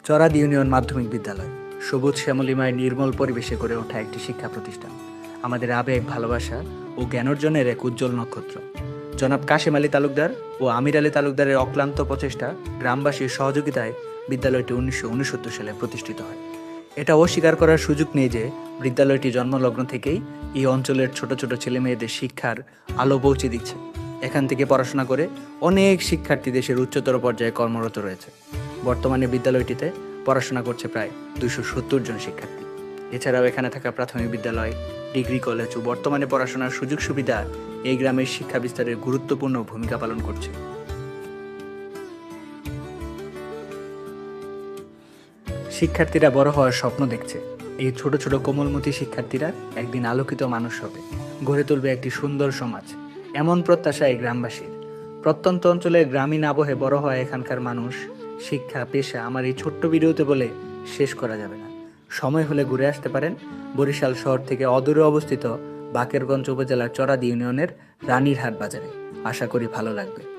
চরাদ union মাধ্যমিক বিদ্যালয় সবুজ শ্যামলিমায় নির্মল পরিবেশে গড়ে ওঠা একটি শিক্ষা প্রতিষ্ঠান। আমাদের আবেগ, ভালোবাসা ও জ্ঞানার্জনের এক উজ্জ্বল নক্ষত্র। জনাব কাশেম আলী তালুকদার ও আমির আলী তালুকদারের অক্লান্ত প্রচেষ্টা, গ্রামবাসীর সহযোগিতায় বিদ্যালয়টি 1969 সালে প্রতিষ্ঠিত হয়। এটা অস্বীকার করার সুযোগ নেই যে বিদ্যালয়টি জন্মলগ্ন থেকেই এই অঞ্চলের ছোট ছোট ছেলে মেয়েদের শিক্ষার আলো পৌঁছে দিচ্ছে। এখান থেকে পড়াশোনা করে অনেক শিক্ষার্থী দেশের উচ্চতর পর্যায়ে কর্মরত রয়েছে। বর্তমানে বিদ্যালয়টিতে পড়াশোনা করছে প্রায় 270 জন শিক্ষার্থী। এছাড়াও এখানে থাকা প্রাথমিক বিদ্যালয়, ডিগ্রি কলেজ ও বর্তমানে পড়াশোনার সুযোগ সুবিধা এই গ্রামের শিক্ষা বিস্তারের গুরুত্বপূর্ণ ভূমিকা পালন করছে। শিক্ষার্থীরা বড় হওয়ার স্বপ্ন দেখছে। এই ছোট ছোট কোমলমতি শিক্ষার্থীরা একদিন আলোকিত মানুষ হবে, গড়ে তুলবে একটি সুন্দর সমাজ, এমন প্রত্যাশা এই গ্রামবাসীর। প্রত্যন্ত অঞ্চলের গ্রামীণ আবহে বড় হয় এখানকার মানুষ। শিক্ষা, পেশা আমার এই ছোট্ট ভিডিওতে বলে শেষ করা যাবে না। সময় হলে ঘুরে আসতে পারেন বরিশাল শহর থেকে অদূরে অবস্থিত বাকেরগঞ্জ উপজেলার চরাদ ইউনিয়নের রানীরহাট বাজারে। আশা করি ভালো লাগবে।